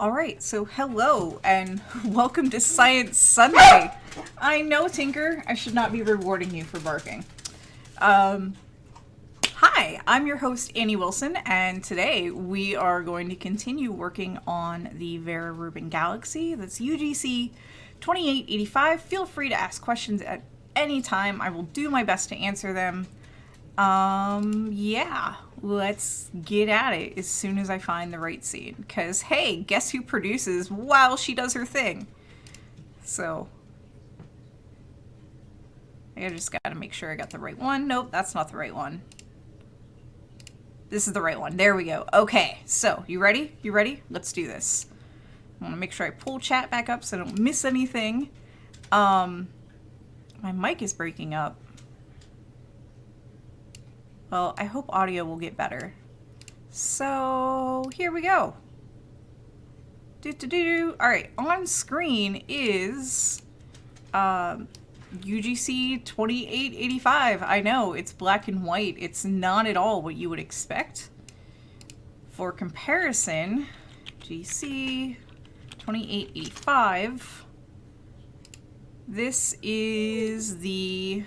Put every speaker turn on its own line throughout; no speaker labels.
Alright, so hello and welcome to Science Sunday. I know, Tinker, I should not be rewarding you for barking. Hi, I'm your host, Annie Wilson, and today we are going to continue working on the Vera Rubin galaxy. That's UGC 2885. Feel free to ask questions at any time. I will do my best to answer them. Yeah, let's get at it as soon as I find the right scene. Because, hey, guess who produces while she does her thing? So, I just gotta make sure I got the right one. Nope, that's not the right one. This is the right one. There we go. Okay, so, you ready? You ready? Let's do this. I want to make sure I pull chat back up so I don't miss anything. My mic is breaking up. Well, I hope audio will get better. So, here we go. Alright, on screen is UGC 2885. I know, it's black and white. It's not at all what you would expect. For comparison, GC 2885. This is the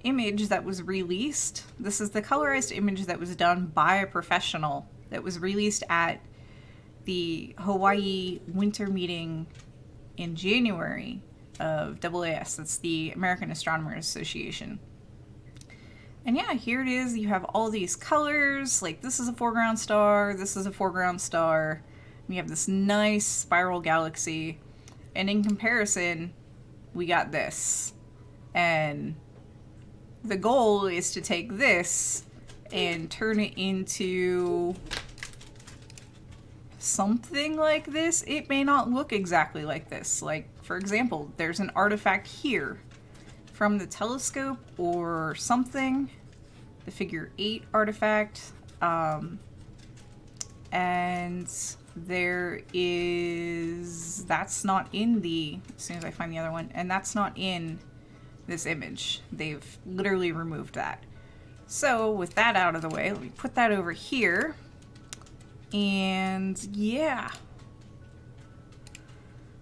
image that was released. This is the colorized image that was done by a professional that was released at the Hawaii winter meeting in January of AAS. That's the American Astronomers Association. And yeah, here it is. You have all these colors. Like, this is a foreground star, this is a foreground star. We have this nice spiral galaxy. And in comparison, we got this. And the goal is to take this and turn it into something like this. It may not look exactly like this. Like, for example, there's an artifact here from the telescope or something. The figure 8 artifact. And there is... that's not in the... as soon as I find the other one. And that's not in this image. They've literally removed that. So with that out of the way, let me put that over here. And yeah,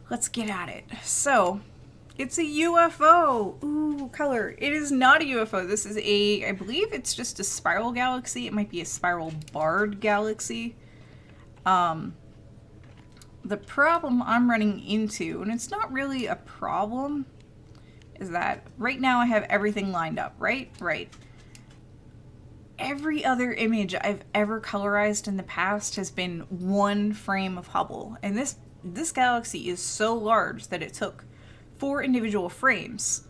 let's get at it. So it's a UFO. Ooh, color. It is not a UFO. This is a, I believe it's just a spiral galaxy. It might be a spiral barred galaxy. The problem I'm running into, and it's not really a problem, is that right now I have everything lined up, right? Right. Every other image I've ever colorized in the past has been one frame of Hubble. And this galaxy is so large that it took 4 individual frames.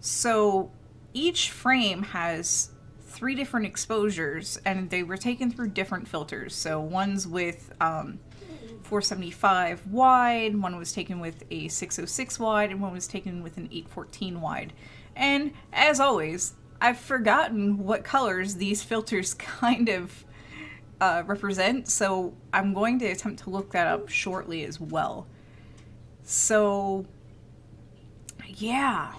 So each frame has 3 different exposures, and they were taken through different filters. So one's with 475 wide, one was taken with a 606 wide, and one was taken with an 814 wide. And as always, I've forgotten what colors these filters kind of represent, so I'm going to attempt to look that up shortly as well. So yeah,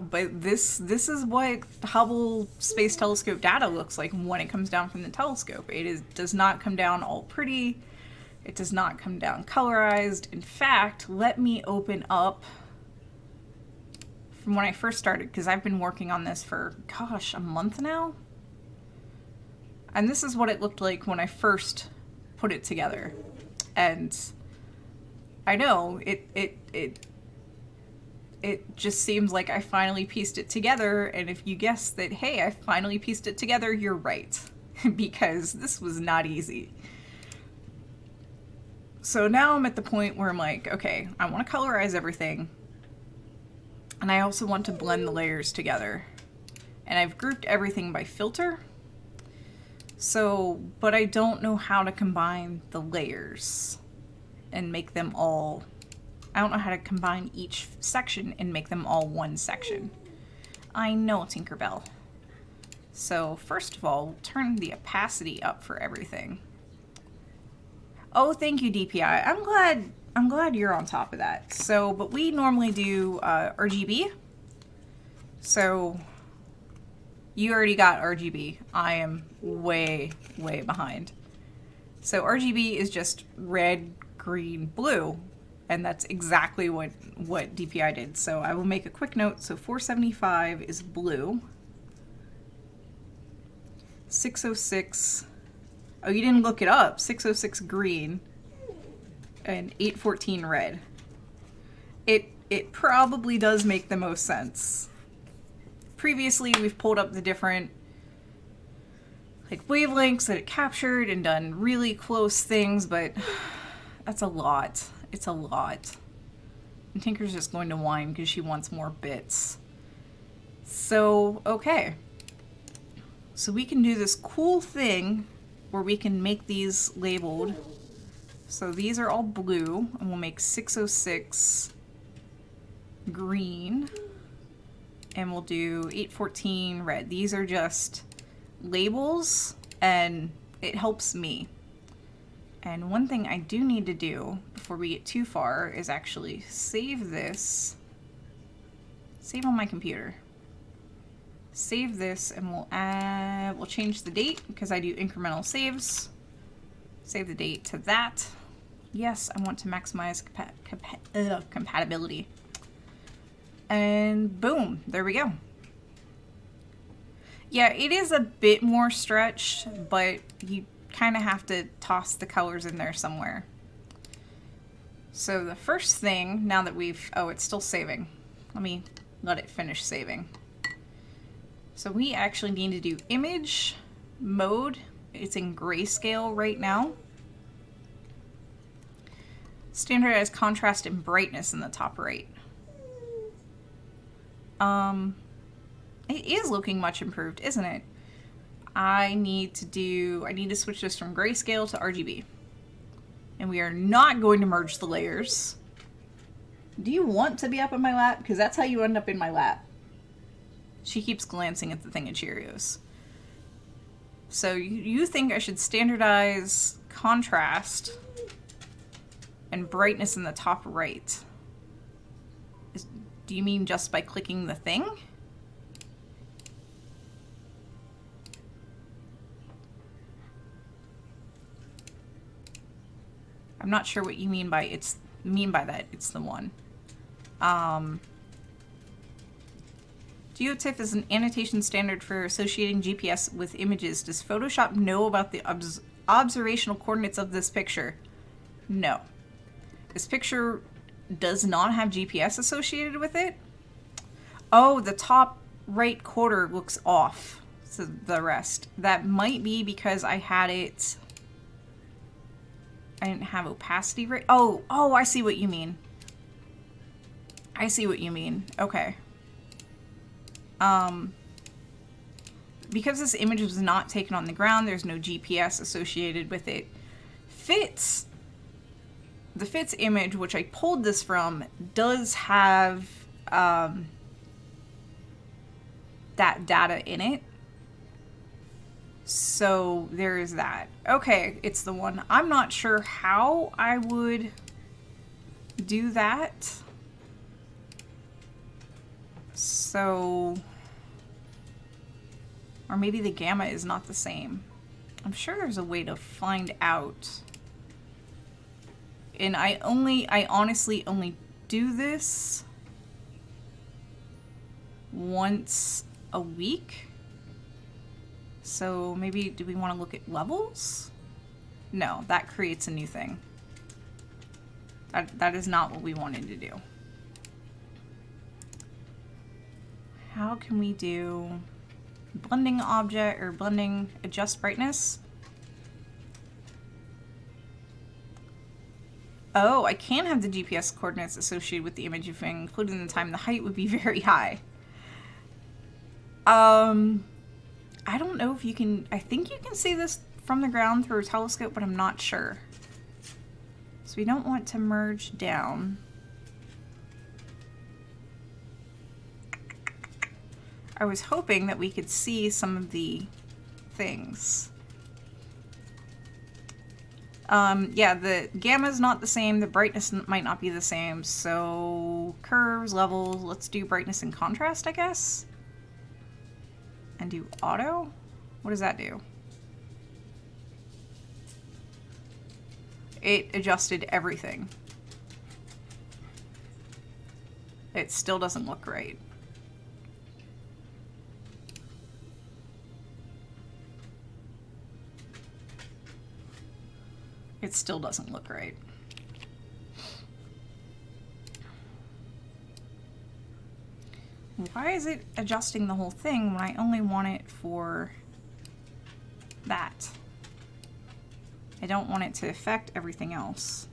but this is what Hubble Space Telescope data looks like when it comes down from the telescope. Does not come down all pretty. It does not come down colorized. In fact, let me open up from when I first started, because I've been working on this for, gosh, a month now? And this is what it looked like when I first put it together. And I know, it just seems like I finally pieced it together, and if you guess that, hey, I finally pieced it together, you're right. Because this was not easy. So now I'm at the point where I'm like, okay, I want to colorize everything. And I also want to blend the layers together. And I've grouped everything by filter. So, but I don't know how to combine the layers and make them all... I don't know how to combine each section and make them all one section. I know, Tinkerbell. So, first of all, we'll turn the opacity up for everything. Oh, thank you, DPI. I'm glad you're on top of that. So, but we normally do RGB. So, you already got RGB. I am way behind. So RGB is just red, green, blue, and that's exactly what DPI did. So I will make a quick note. So 475 is blue. 606, oh, you didn't look it up. 606 green and 814 red. It probably does make the most sense. Previously, we've pulled up the different like wavelengths that it captured and done really close things, but that's a lot. It's a lot. And Tinker's just going to whine because she wants more bits. So, okay. So we can do this cool thing where we can make these labeled. So these are all blue, and we'll make 606 green, and we'll do 814 red. These are just labels, and it helps me. And one thing I do need to do before we get too far is actually save this. Save on my computer. Save this, and we'll change the date because I do incremental saves. Save the date to that. Yes, I want to maximize compatibility. And boom, there we go. Yeah, it is a bit more stretched, but you kind of have to toss the colors in there somewhere. So the first thing, now that we've, oh, it's still saving. Let me let it finish saving. So we actually need to do image mode. It's in grayscale right now. Standardized contrast and brightness in the top right. It is looking much improved, isn't it? I need to switch this from grayscale to RGB. And we are not going to merge the layers. Do you want to be up in my lap? Because that's how you end up in my lap. She keeps glancing at the thing of Cheerios. So you think I should standardize contrast and brightness in the top right? Do you mean just by clicking the thing? I'm not sure what you mean by that. It's the one. Geotiff is an annotation standard for associating GPS with images. Does Photoshop know about the observational coordinates of this picture? No. This picture does not have GPS associated with it. Oh, the top right quarter looks off. So the rest. That might be because I didn't have opacity right. Oh, I see what you mean. I see what you mean. Okay. Because this image was not taken on the ground, there's no GPS associated with it. The Fits image, which I pulled this from, does have that data in it. So there is that. Okay, it's the one. I'm not sure how I would do that. So, or maybe the gamma is not the same. I'm sure there's a way to find out. And I honestly only do this once a week. So maybe, do we want to look at levels? No, that creates a new thing. That is not what we wanted to do. How can we do blending object or blending adjust brightness? Oh, I can have the GPS coordinates associated with the image if including the time the height would be very high. I don't know if you can, I think you can see this from the ground through a telescope, but I'm not sure. So we don't want to merge down. I was hoping that we could see some of the things. Yeah, the gamma is not the same. The brightness might not be the same. So curves, levels, let's do brightness and contrast, I guess. And do auto? What does that do? It adjusted everything. It still doesn't look right. It still doesn't look right. Why is it adjusting the whole thing when I only want it for that? I don't want it to affect everything else.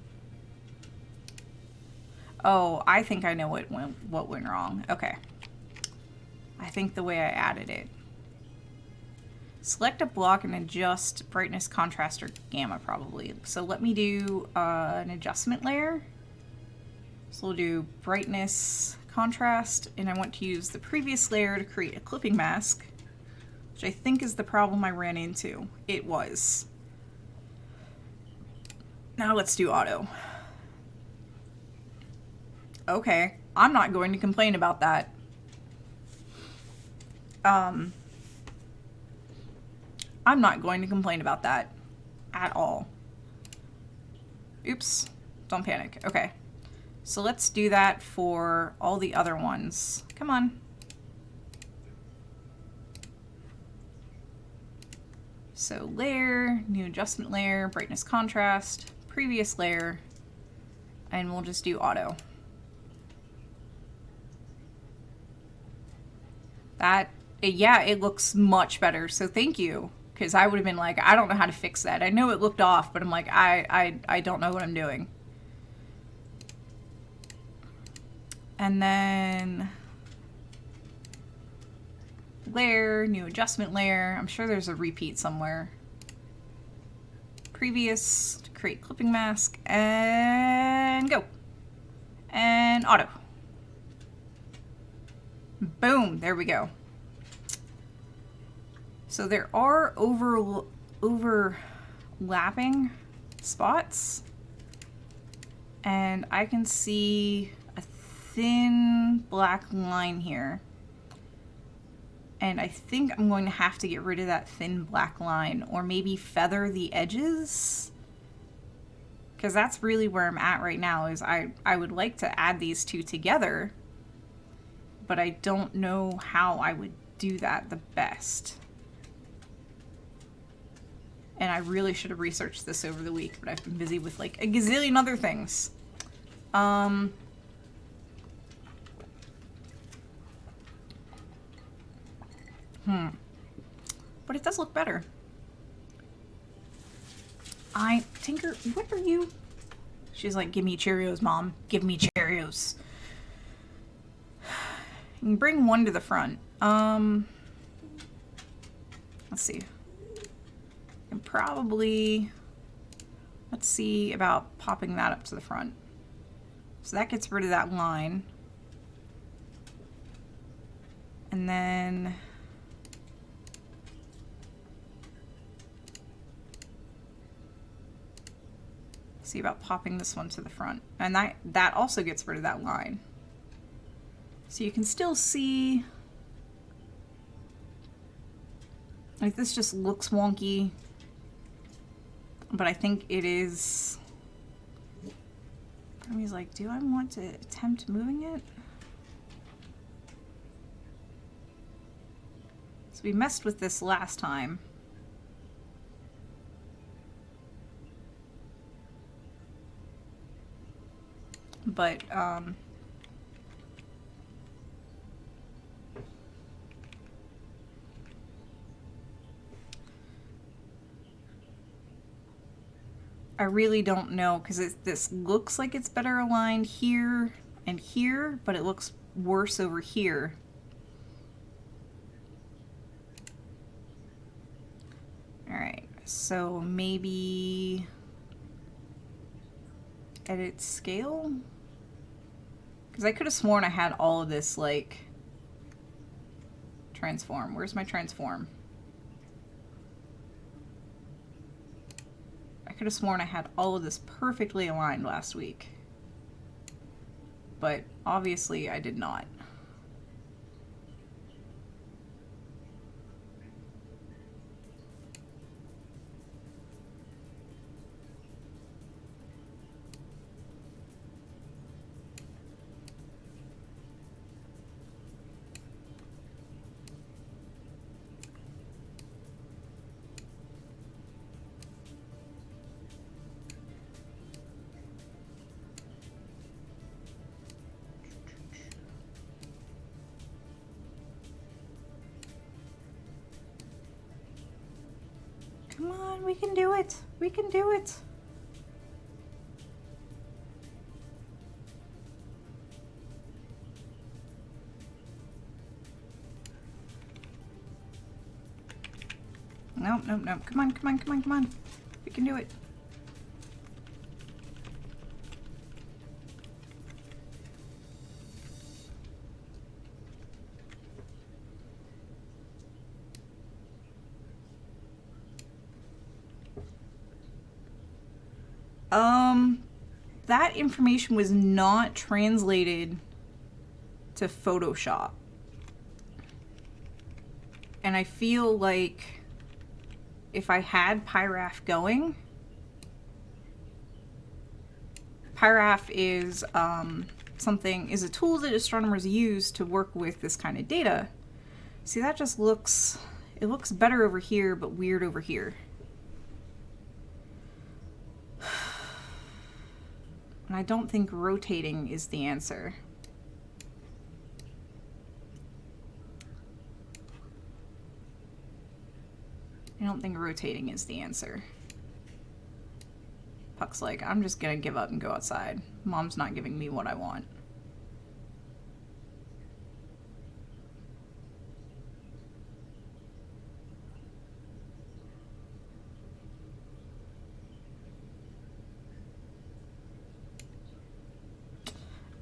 Oh, I think I know what went wrong. Okay. I think the way I added it. Select a block and adjust brightness, contrast, or gamma probably. So let me do an adjustment layer. So we'll do brightness, contrast, and I want to use the previous layer to create a clipping mask, which I think is the problem I ran into. It was. Now let's do auto. Okay, I'm not going to complain about that. I'm not going to complain about that at all. Oops, don't panic. Okay, so let's do that for all the other ones. Come on. So layer, new adjustment layer, brightness, contrast, previous layer, and we'll just do auto. That, yeah, it looks much better, so thank you. Because I would have been like, I don't know how to fix that. I know it looked off, but I'm like, I don't know what I'm doing. And then layer, new adjustment layer. I'm sure there's a repeat somewhere. Previous, to create clipping mask, and go. And auto. Boom, there we go. So there are overlapping spots, and I can see a thin black line here. And I think I'm going to have to get rid of that thin black line, or maybe feather the edges, because that's really where I'm at right now. Is I would like to add these two together, but I don't know how I would do that the best. And I really should have researched this over the week, but I've been busy with like a gazillion other things. But it does look better. Tinker, what are you? She's like, give me Cheerios, Mom. Give me Cheerios. You can bring one to the front. Let's see. And probably, let's see about popping that up to the front. So that gets rid of that line. And then see about popping this one to the front. And that also gets rid of that line. So you can still see, like, this just looks wonky, but I think it is. And he's like, do I want to attempt moving it? So we messed with this last time. But, I really don't know, because this looks like it's better aligned here and here, but it looks worse over here. Alright, so maybe edit scale? Because I could have sworn I had all of this, like, transform. Where's my transform? I could have sworn I had all of this perfectly aligned last week. But obviously I did not. on, we can do it. We can do it. Nope, nope, nope. Come on, come on, come on, come on. We can do it. That information was not translated to Photoshop. And I feel like if I had Pyraph going, Pyraph is is a tool that astronomers use to work with this kind of data. See, that just looks, it looks better over here, but weird over here. And I don't think rotating is the answer. I don't think rotating is the answer. Puck's like, I'm just gonna give up and go outside. Mom's not giving me what I want.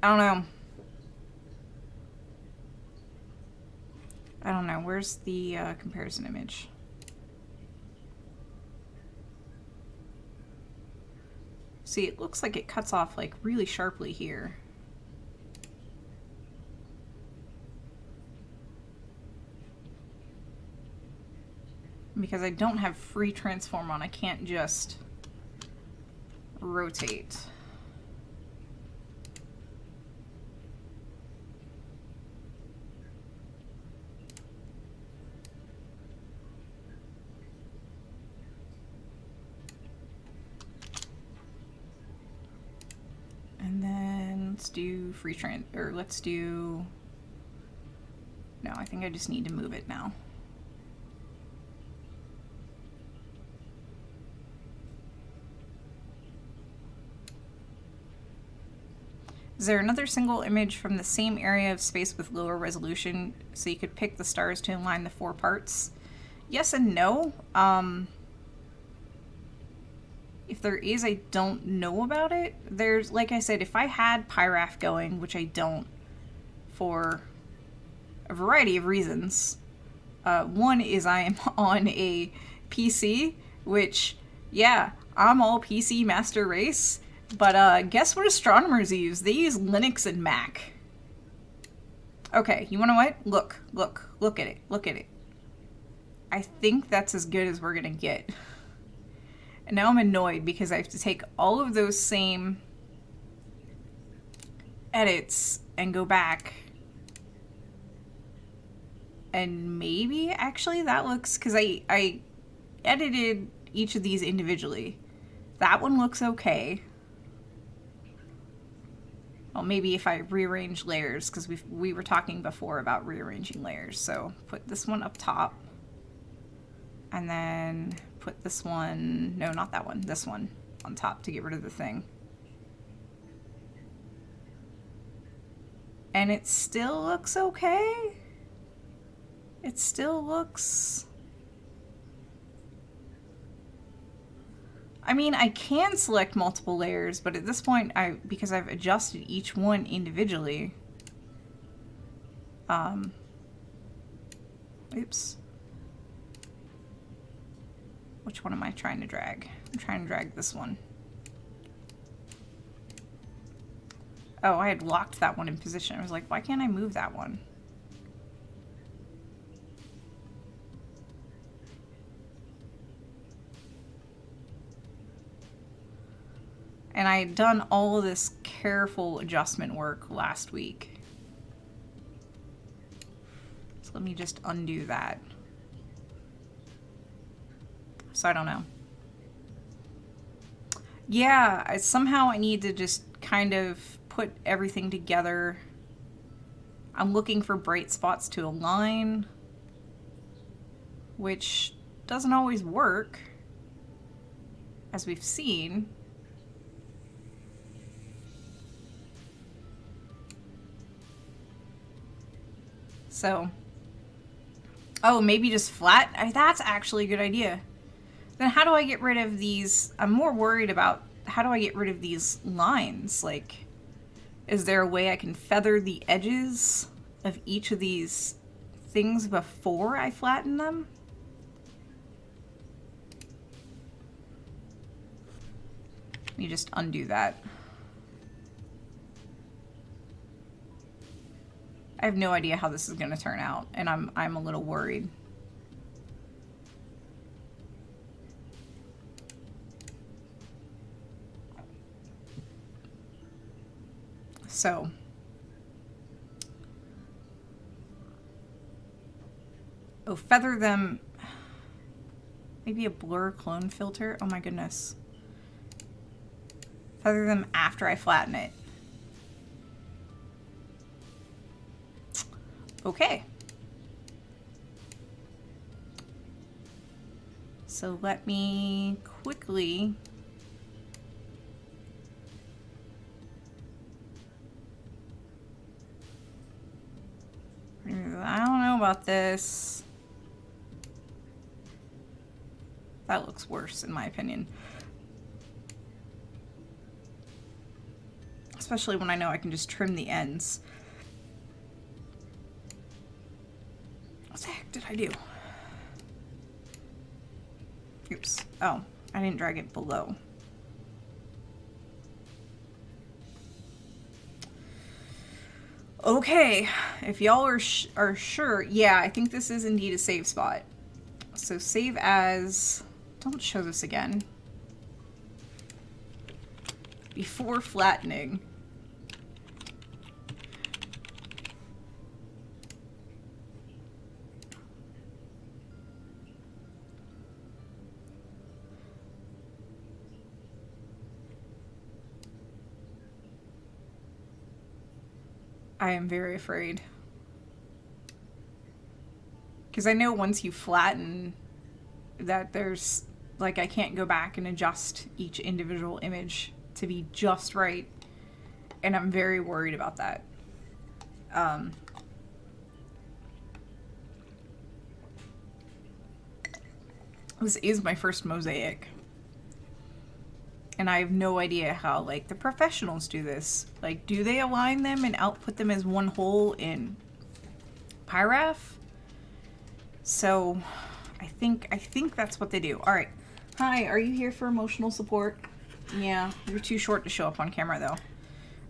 I don't know. I don't know. Where's the comparison image? See, it looks like it cuts off like really sharply here. Because I don't have free transform on, I can't just rotate. And then let's do let's do, no, I think I just need to move it now. Is there another single image from the same area of space with lower resolution so you could pick the stars to align the 4 parts? Yes and no. If there is, I don't know about it. There's, like I said, if I had Pyraph going, which I don't for a variety of reasons. One is I am on a PC, which, yeah, I'm all PC master race. But guess what astronomers use? They use Linux and Mac. Okay, you wanna what? Look at it, look at it. I think that's as good as we're gonna get. And now I'm annoyed because I have to take all of those same edits and go back. And maybe, actually, that looks, because I edited each of these individually. That one looks okay. Well, maybe if I rearrange layers, because we were talking before about rearranging layers. So put this one up top. And then put this one, no, not that one, this one on top to get rid of the thing. And it still looks okay. It still looks... I mean, I can select multiple layers, but at this point, because I've adjusted each one individually. Oops. Which one am I trying to drag? I'm trying to drag this one. Oh, I had locked that one in position. I was like, why can't I move that one? And I had done all of this careful adjustment work last week. So let me just undo that. So I don't know. Yeah, somehow I need to just kind of put everything together. I'm looking for bright spots to align, which doesn't always work. as we've seen, so, oh, maybe just flat? That's actually a good idea. Then how do I get rid of these? I'm more worried about how do I get rid of these lines? Like, is there a way I can feather the edges of each of these things before I flatten them? Let me just undo that. I have no idea how this is going to turn out, and I'm a little worried. So, oh, feather them. Maybe a blur clone filter. Oh my goodness. Feather them after I flatten it. Okay. So let me quickly I don't know about this. That looks worse in my opinion. Especially when I know I can just trim the ends. What the heck did I do? Oops. Oh, I didn't drag it below. Okay, if y'all are sure, yeah, I think this is indeed a save spot. So save as, don't show this again. Before flattening. I am very afraid. Because I know once you flatten that there's, like, I can't go back and adjust each individual image to be just right. And I'm very worried about that. This is my first mosaic. And I have no idea how, like, the professionals do this. Like, do they align them and output them as one whole in Pyraph? So, I think that's what they do. All right. Hi, are you here for emotional support? Yeah, you're too short to show up on camera, though. All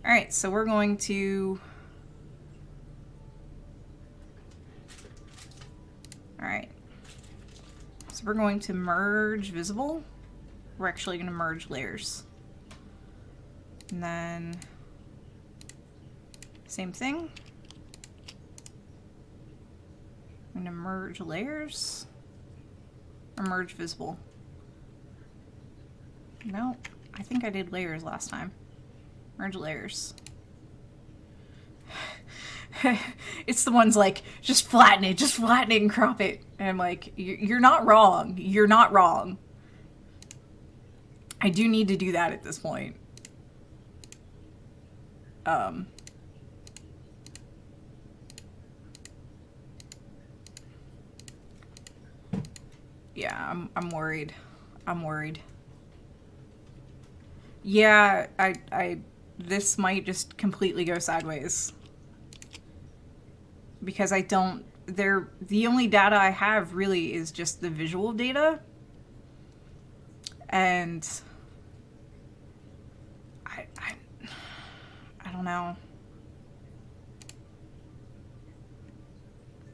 right, so we're going to... All right. So we're going to merge visible. We're actually going to merge layers. And then same thing. I'm going to merge layers or merge visible. No, I think I did layers last time. Merge layers. It's the ones like, just flatten it and crop it. And I'm like, you're not wrong. You're not wrong. I do need to do that at this point. Yeah, I'm worried. I'm worried. Yeah, this might just completely go sideways. Because I don't, the only data I have really is just the visual data. And I don't know.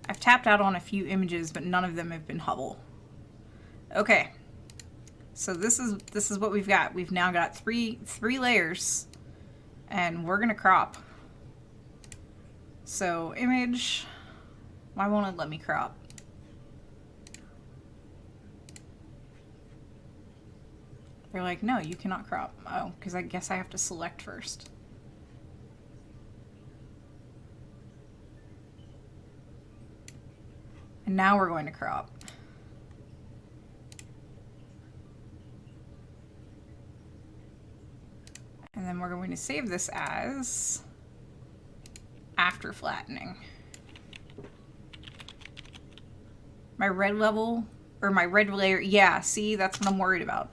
I've tapped out on a few images, but none of them have been Hubble. Okay. So this is what we've got. We've now got three layers, and we're gonna crop. So image, why won't it let me crop? They're like, no, you cannot crop. Oh, because I guess I have to select first. And now we're going to crop. And then we're going to save this as after flattening. My red level, or my red layer, yeah, see, that's what I'm worried about.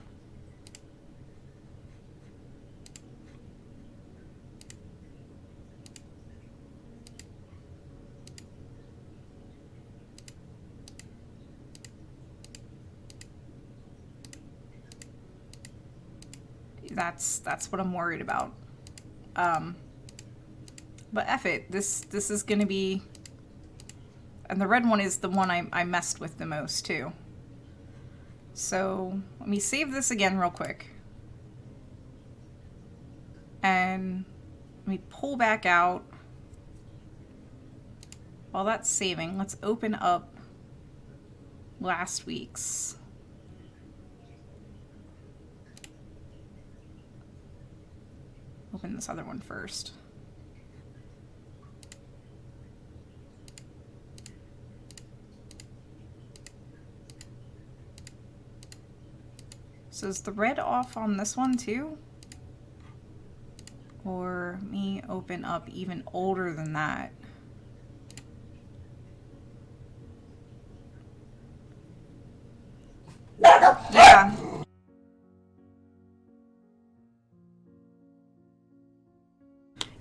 That's what I'm worried about. But F it, this is gonna be, and the red one is the one I messed with the most too. So let me save this again real quick. And let me pull back out. While that's saving, let's open up last week's. Open this other one first. So is the red off on this one too? Or me open up even older than that? Yeah.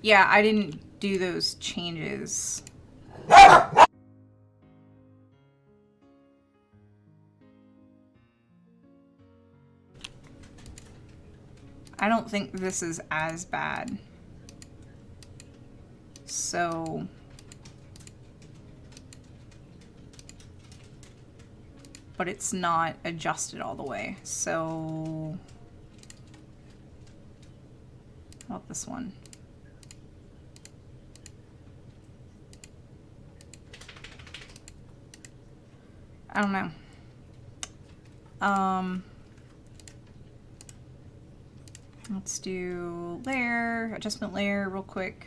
Yeah, I didn't do those changes. I don't think this is as bad. So but it's not adjusted all the way. So how about this one? I don't know. Let's do layer, adjustment layer real quick.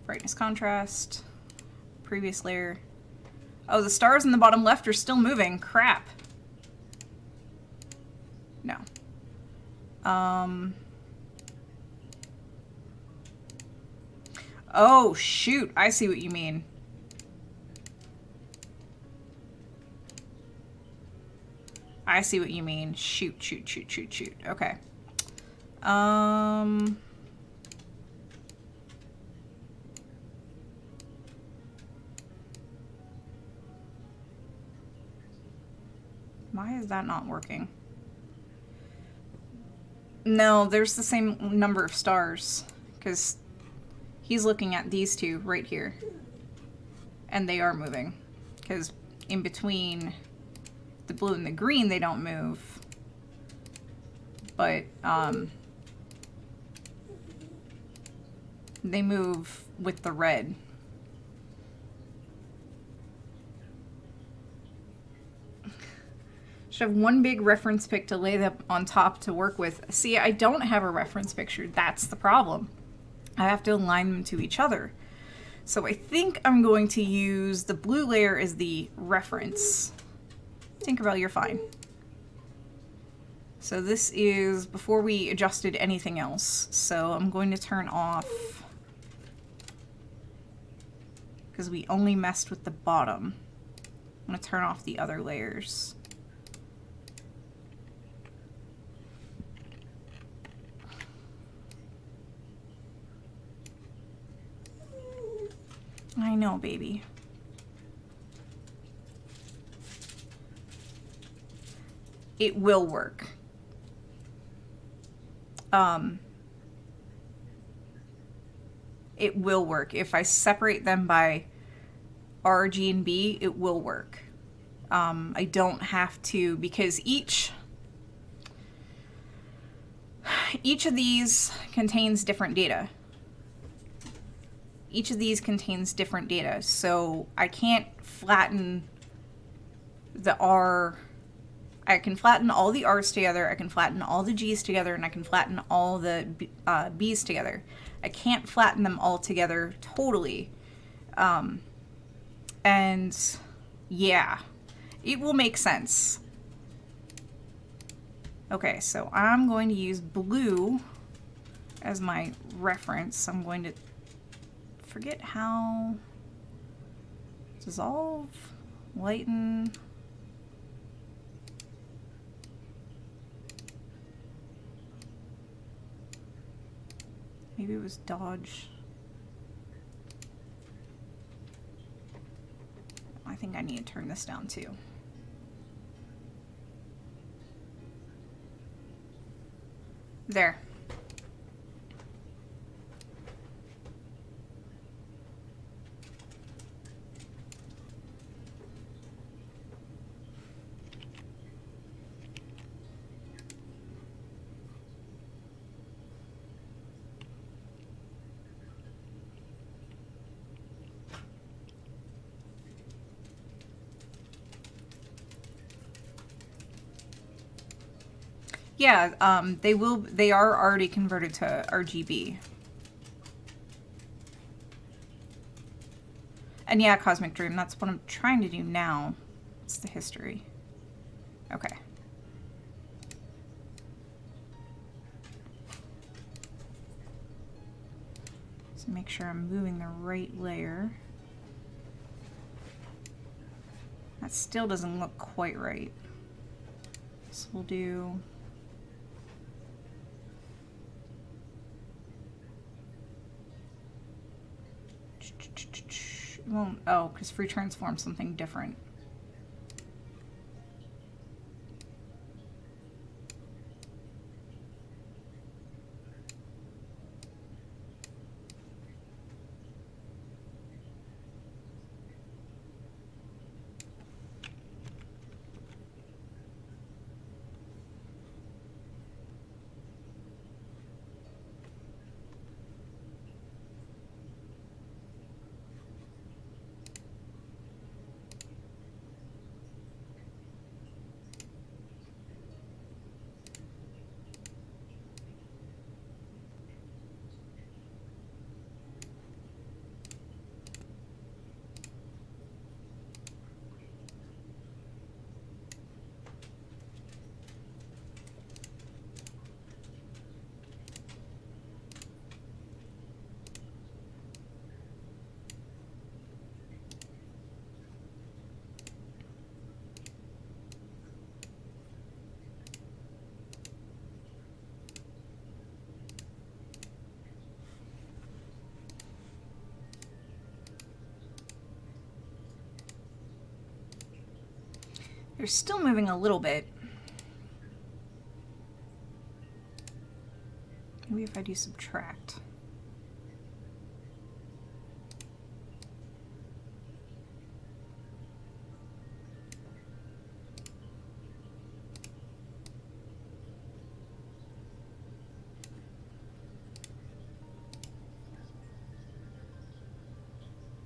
Brightness contrast, previous layer. Oh, the stars in the bottom left are still moving. Crap. No. Oh, shoot. I see what you mean. I see what you mean. Shoot, shoot, shoot, shoot, shoot. Okay. Why is that not working? No, there's the same number of stars because he's looking at these two right here and they are moving because in between the blue and the green they don't move, but they move with the red. Should have one big reference pic to lay them on top to work with. See, I don't have a reference picture. That's the problem. I have to align them to each other. So I think I'm going to use the blue layer as the reference. Tinkerbell, you're fine. So this is before we adjusted anything else. So I'm going to turn off, because we only messed with the bottom. I'm going to turn off the other layers. I know, baby. It will work. It will work. If I separate them by R, G, and B, it will work. I don't have to, because each of these contains different data. Each of these contains different data, so I can't flatten the R. I can flatten all the R's together, I can flatten all the G's together, and I can flatten all the B's together. I can't flatten them all together totally. And yeah, it will make sense. Okay, so I'm going to use blue as my reference. I'm going to forget how dissolve, lighten. Maybe it was dodge. I think I need to turn this down too. There. Yeah, they are already converted to RGB. And yeah, Cosmic Dream, that's what I'm trying to do now. It's the history. Okay. So make sure I'm moving the right layer. That still doesn't look quite right. So we'll do... Well, oh, because free transform's something different. They're still moving a little bit. Maybe if I do subtract.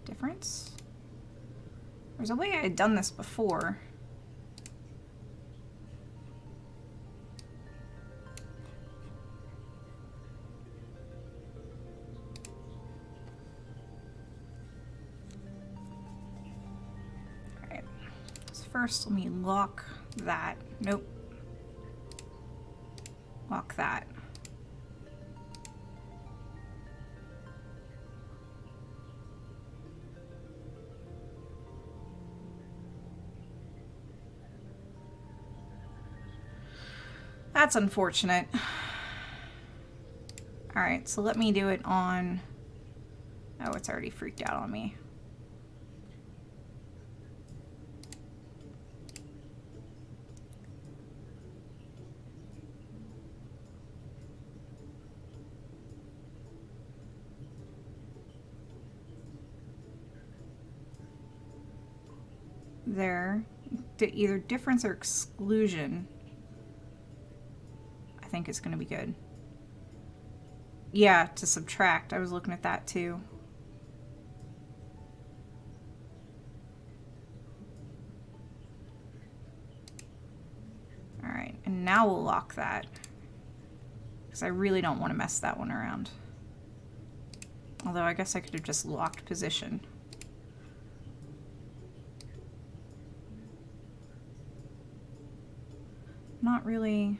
Difference? There's a way I had done this before. First, let me lock that. Nope. Lock that. That's unfortunate. All right, so let me do it on... Oh, it's already freaked out on me. There, either difference or exclusion, I think is going to be good. Yeah, to subtract, I was looking at that too. All right, and now we'll lock that, because I really don't want to mess that one around. Although I guess I could have just locked position. Not really.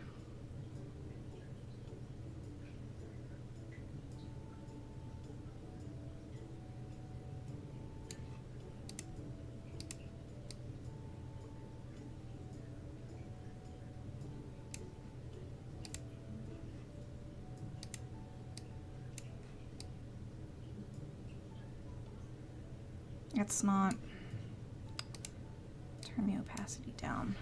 It's not. Turn the opacity down.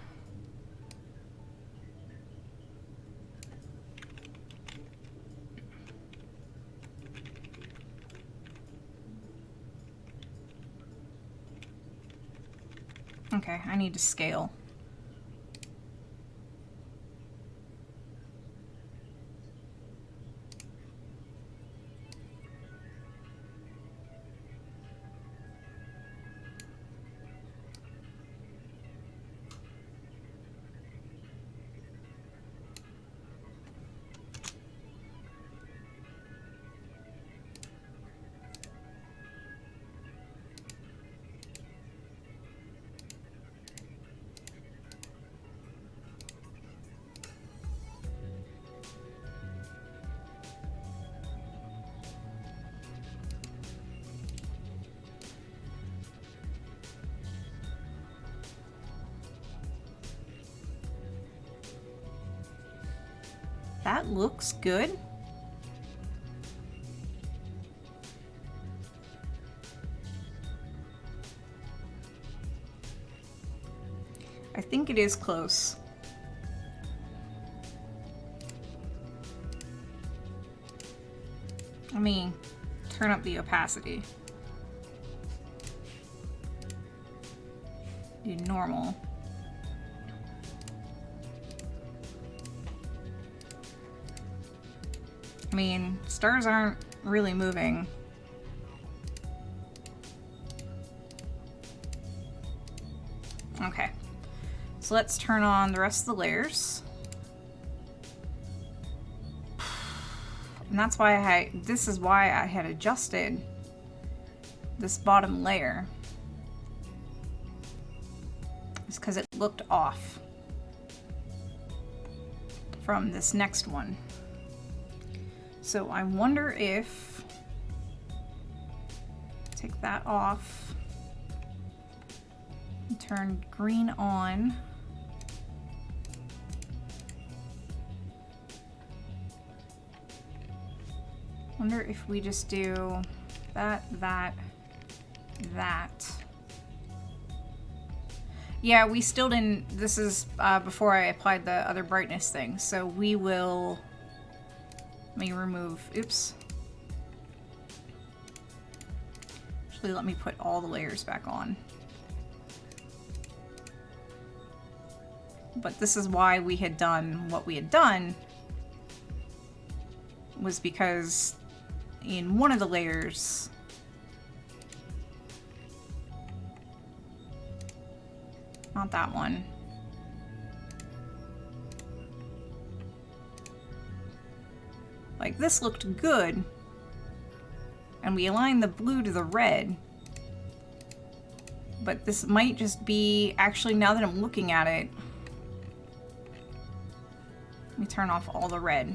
Okay, I need to scale. That looks good. I think it is close. Let me turn up the opacity. Do normal. I mean, stars aren't really moving. Okay, so let's turn on the rest of the layers. And that's why this is why I had adjusted this bottom layer. It's because it looked off from this next one. So I wonder if, take that off, and turn green on. Wonder if we just do that, that, that. Yeah, we still didn't, this is before I applied the other brightness thing, so we will, let me remove, oops. Actually, let me put all the layers back on. But this is why we had done what we had done, was because in one of the layers, not that one, like this looked good, and we aligned the blue to the red, but this might just be, actually now that I'm looking at it, let me turn off all the red.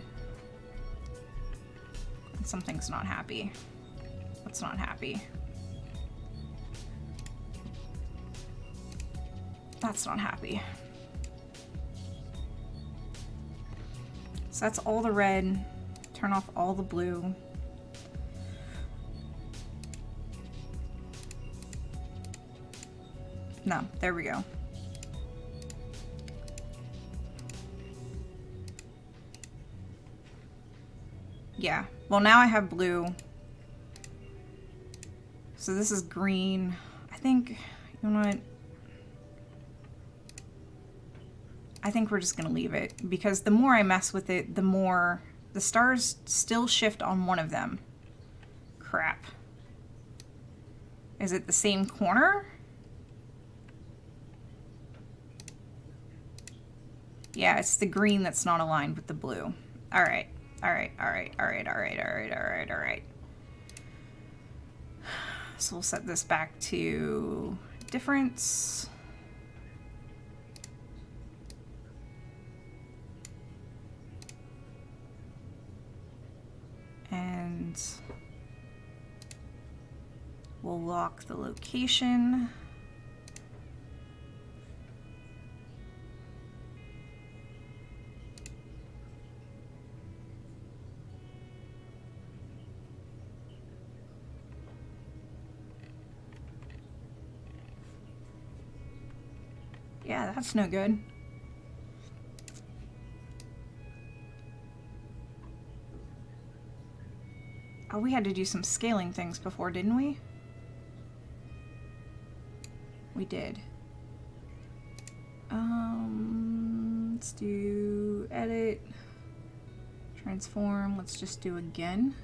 Something's not happy. What's not happy? That's not happy. So that's all the red. Turn off all the blue. No, there we go. Yeah, well now I have blue. So this is green. I think, you know what? I think we're just gonna leave it, because the more I mess with it, the more the stars still shift on one of them. Crap. Is it the same corner? Yeah, it's the green that's not aligned with the blue. All right. All right, all right, all right, all right, all right, all right, all right. So we'll set this back to difference. And we'll lock the location. Yeah, that's no good. Oh, we had to do some scaling things before, didn't we? We did. Let's do edit, transform. Let's just do again.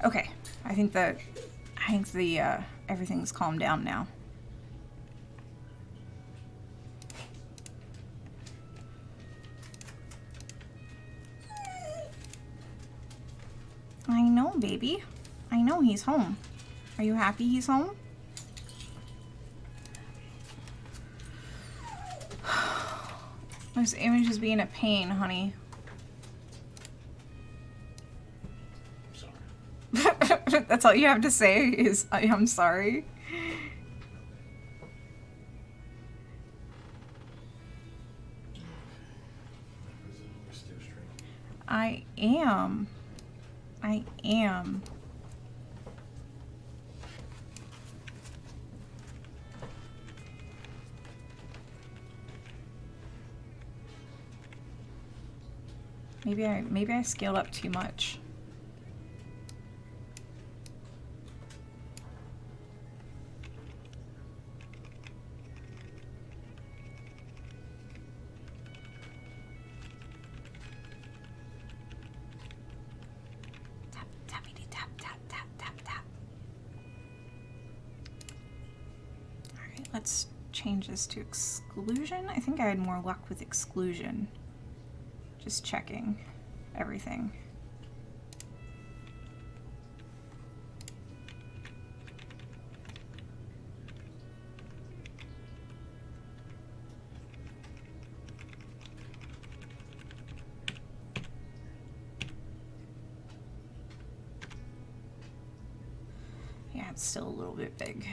Okay, I think the everything's calmed down now. I know, baby. I know he's home. Are you happy he's home? This image is being a pain, honey. That's all you have to say is, I'm sorry. I am. I am. Maybe I scaled up too much. Let's change this to exclusion. I think I had more luck with exclusion. Just checking everything. Yeah, it's still a little bit big.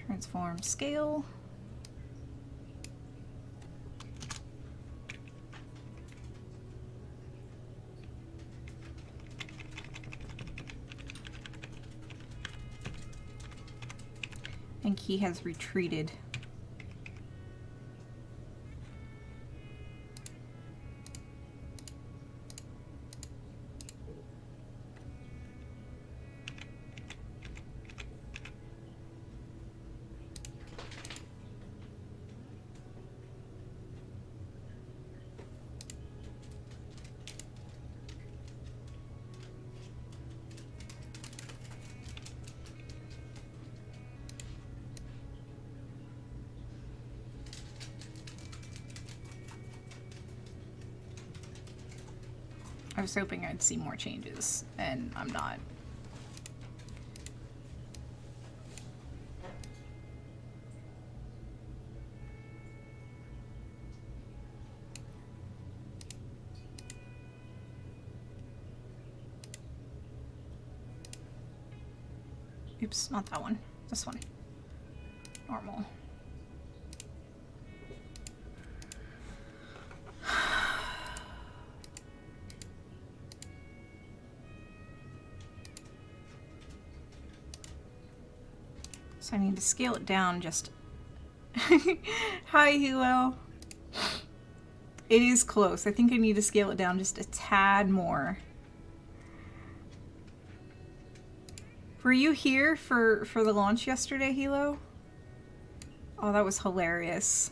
Transform scale. I think he has retreated. I was hoping I'd see more changes, and I'm not. Oops, not that one. This one. Normal. So I need to scale it down just... Hi, Hilo. It is close. I think I need to scale it down just a tad more. Were you here for the launch yesterday, Hilo? Oh, that was hilarious.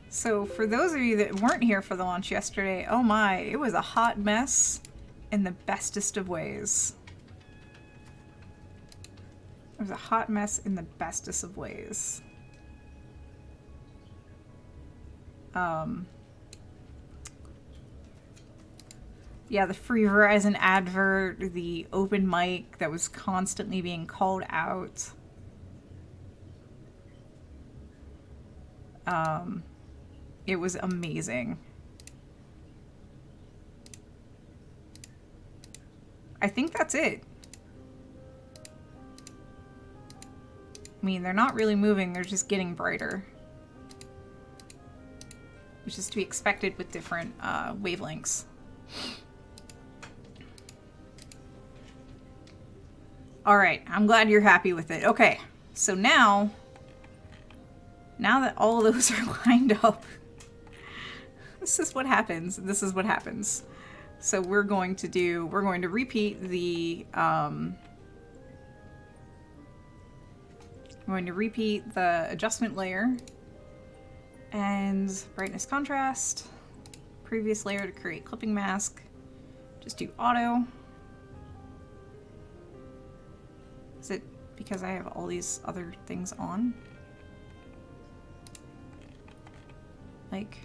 So for those of you that weren't here for the launch yesterday, oh my, it was a hot mess in the bestest of ways. was a hot mess in the bestest of ways. Yeah, the free Verizon advert, the open mic that was constantly being called out. It was amazing. I think that's it. I mean, they're not really moving, they're just getting brighter. Which is to be expected with different wavelengths. Alright, I'm glad you're happy with it. Okay, so now that all of those are lined up, this is what happens. This is what happens. So we're going to repeat the, adjustment layer and brightness contrast, previous layer to create clipping mask. Just do auto. Is it because I have all these other things on? Like,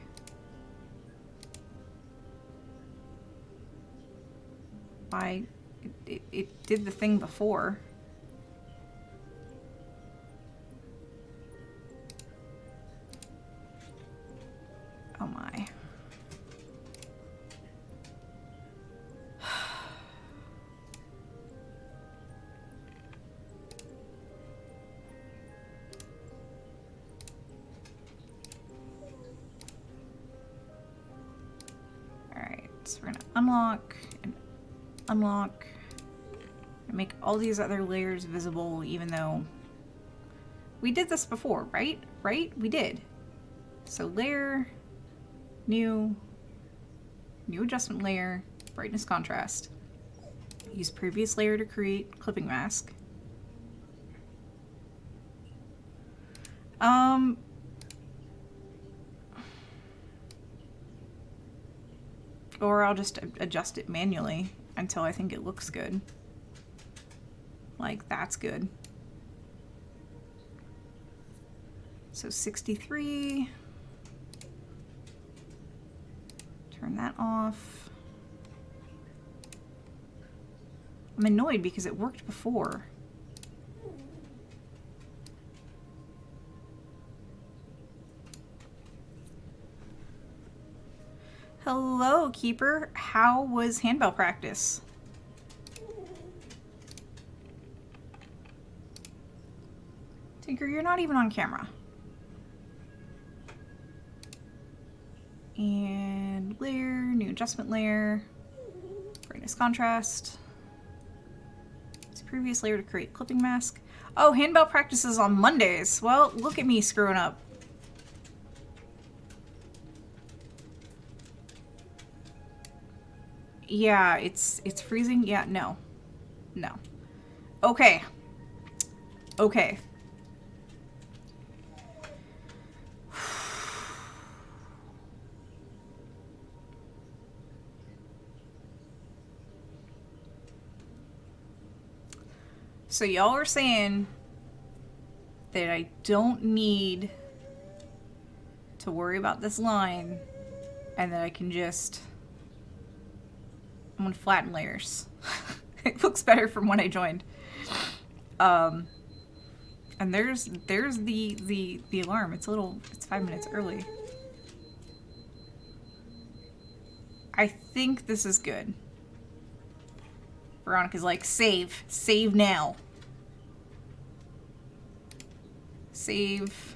it did the thing before. Oh my. Alright, so we're gonna unlock and unlock and make all these other layers visible, even though we did this before, right? Right? We did. So layer, new adjustment layer, brightness contrast. Use previous layer to create clipping mask. Or I'll just adjust it manually until I think it looks good. Like, that's good. So 63. Turn that off. I'm annoyed because it worked before. Hello, Keeper. How was handbell practice? Tinker, you're not even on camera. And layer, new adjustment layer, brightness contrast. Use previous layer to create clipping mask. Oh, handbell practice is on Mondays. Well, look at me screwing up. Yeah, it's freezing. Yeah, no. No. Okay. Okay. So y'all are saying that I don't need to worry about this line and that I can just... I'm gonna flatten layers. It looks better from when I joined. And there's the alarm. It's 5 minutes early. I think this is good. Veronica's like, save now. Save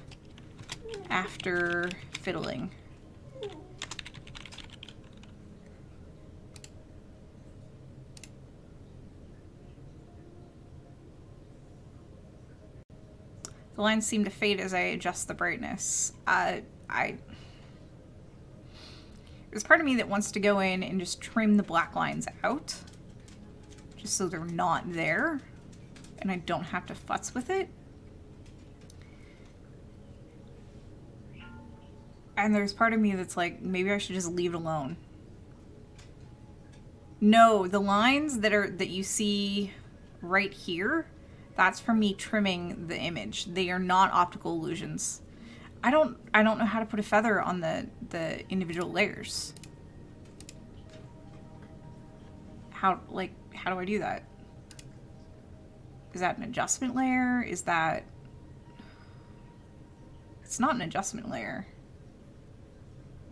after fiddling. The lines seem to fade as I adjust the brightness. There's part of me that wants to go in and just trim the black lines out, just so they're not there, and I don't have to futz with it. And there's part of me that's like, maybe I should just leave it alone. No, the lines that you see right here, That's for me trimming the image. They are not optical illusions. I don't know how to put a feather on the individual layers. How do I do that? Is that an adjustment layer? Is that... It's not an adjustment layer.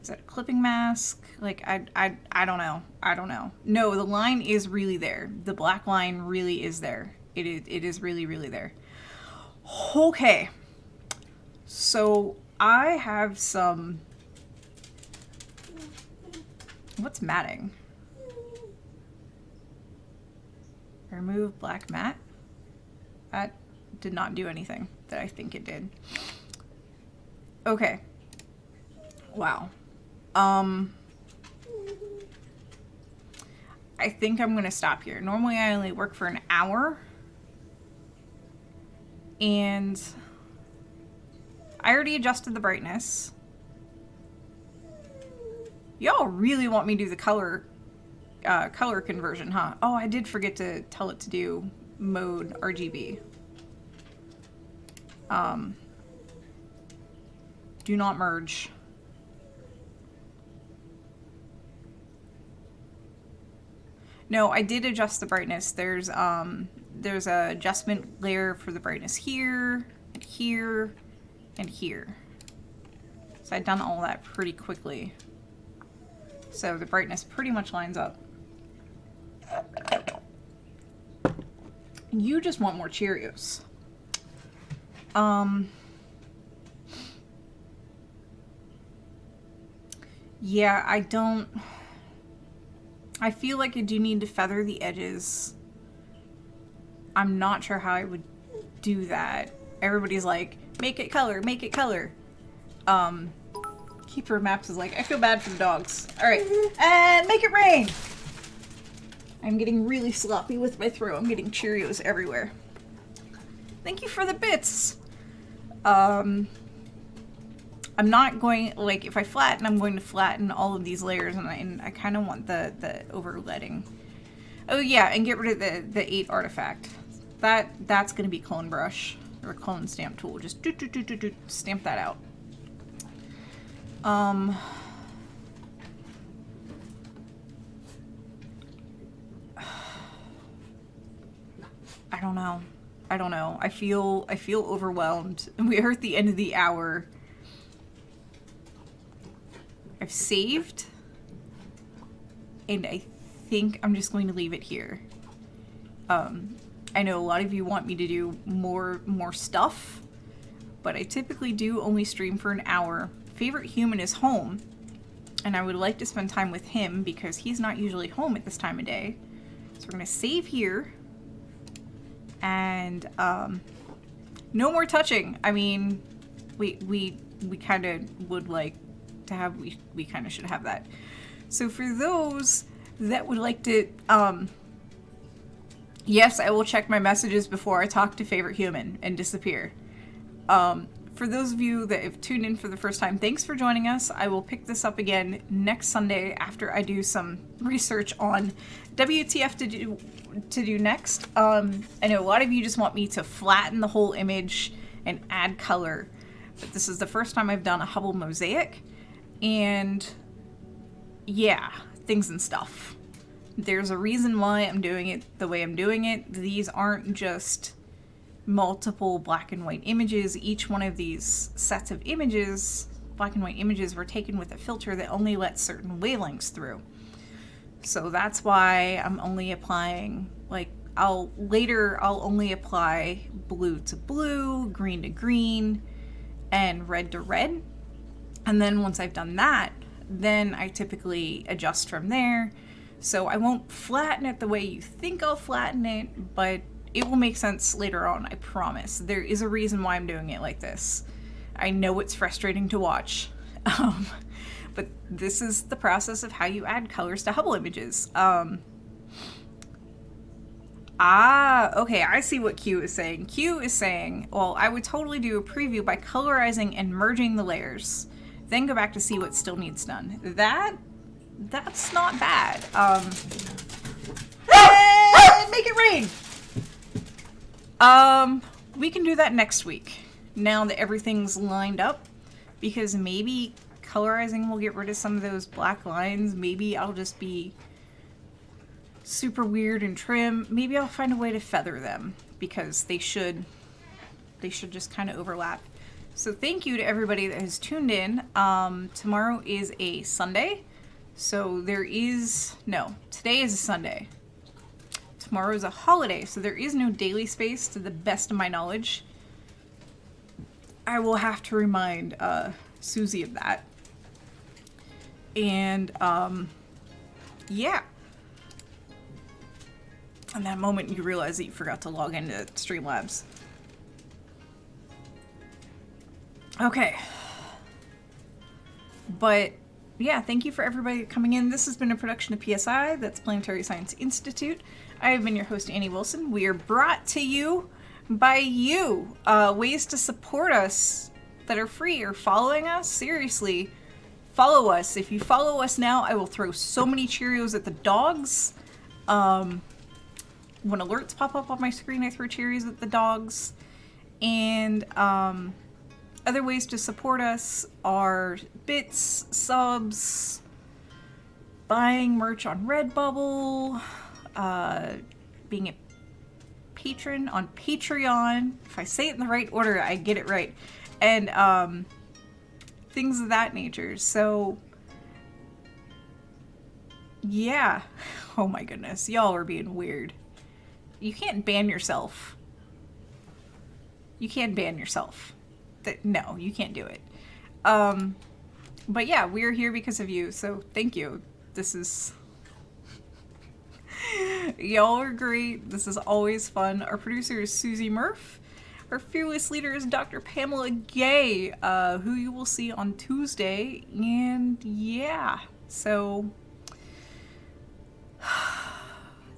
Is that a clipping mask? Like, I don't know. I don't know. No, the line is really there. The black line really is there. It is really, really there. Okay. So, I have some... What's matting? Remove black matte. That did not do anything that I think it did. Okay. Wow. I think I'm gonna stop here. Normally I only work for an hour. And I already adjusted the brightness. Y'all really want me to do the color conversion, huh? Oh, I did forget to tell it to do mode RGB. Do not merge. No, I did adjust the brightness. There's a adjustment layer for the brightness here, and here, and here. So I've done all that pretty quickly. So the brightness pretty much lines up. You just want more Cheerios. Yeah, I feel like I do need to feather the edges. I'm not sure how I would do that. Everybody's like, make it color, make it color. Keeper Maps is like, I feel bad for the dogs. Alright, and make it rain! I'm getting really sloppy with my throat. I'm getting Cheerios everywhere. Thank you for the bits! I'm not going, like, if I flatten, I'm going to flatten all of these layers, and I kind of want the overletting. Oh yeah, and get rid of the 8 artifact. That's going to be clone brush, or clone stamp tool. Just stamp that out. I don't know. I don't know. I feel overwhelmed. We are at the end of the hour. I've saved, and I think I'm just going to leave it here. I know a lot of you want me to do more stuff, but I typically do only stream for an hour. Favorite human is home, and I would like to spend time with him because he's not usually home at this time of day. So we're gonna save here, and no more touching. I mean, we kind of would like to have, we kind of should have that. So for those that would like to, yes, I will check my messages before I talk to favorite human and disappear. For those of you that have tuned in for the first time, thanks for joining us. I will pick this up again next Sunday after I do some research on WTF to do next. I know a lot of you just want me to flatten the whole image and add color, but this is the first time I've done a Hubble mosaic, and yeah, things and stuff. There's a reason why I'm doing it the way I'm doing it. These aren't just multiple black and white images. Each one of these sets of images, black and white images, were taken with a filter that only lets certain wavelengths through. So that's why I'm only applying, like, I'll only apply blue to blue, green to green, and red to red. And then once I've done that, then I typically adjust from there. So I won't flatten it the way you think I'll flatten it, but it will make sense later on, I promise. There is a reason why I'm doing it like this. I know it's frustrating to watch, but this is the process of how you add colors to Hubble images. Okay, I see what Q is saying. Q is saying, well, I would totally do a preview by colorizing and merging the layers, then go back to see what still needs done. That's not bad. And make it rain! We can do that next week, now that everything's lined up, because maybe colorizing will get rid of some of those black lines. Maybe I'll just be super weird and trim. Maybe I'll find a way to feather them, because they should just kind of overlap. So thank you to everybody that has tuned in. Tomorrow is a Sunday, so today is a Sunday. Tomorrow is a holiday, so there is no daily space to the best of my knowledge. I will have to remind Susie of that. And yeah. And that moment you realize that you forgot to log into Streamlabs. Okay. But yeah, thank you for everybody coming in. This has been a production of PSI, that's Planetary Science Institute. I have been your host, Annie Wilson. We are brought to you by you. Ways to support us that are free or following us. Seriously, follow us. If you follow us now, I will throw so many Cheerios at the dogs. When alerts pop up on my screen, I throw Cheerios at the dogs. And other ways to support us are bits, subs, buying merch on Redbubble, being a patron on Patreon. If I say it in the right order, I get it right. And things of that nature. So yeah. Oh my goodness, y'all are being weird. You can't ban yourself. You can't ban yourself. No, you can't do it. But yeah, we're here because of you, so thank you. This is... Y'all are great. This is always fun. Our producer is Susie Murph. Our fearless leader is Dr. Pamela Gay, who you will see on Tuesday. And yeah, so...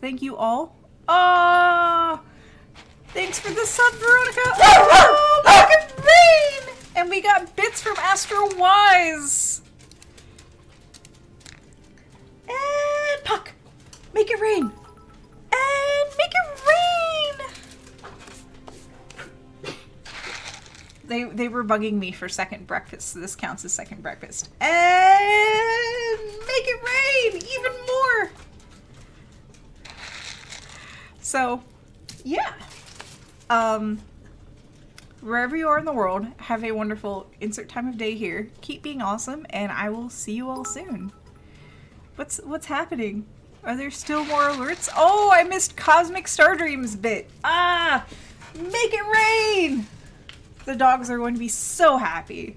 Thank you all. Thanks for the sub, Veronica. Oh, look at rain! And we got bits from Astro Wise. And Puck, make it rain. And make it rain. They were bugging me for second breakfast, so this counts as second breakfast. And make it rain even more. So, yeah. Wherever you are in the world, have a wonderful insert time of day here. Keep being awesome, and I will see you all soon. What's happening? Are there still more alerts? Oh, I missed Cosmic Star Dreams bit. Make it rain! The dogs are going to be so happy.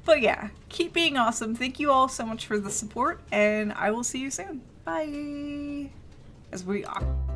But yeah, keep being awesome. Thank you all so much for the support, and I will see you soon. Bye! As we are.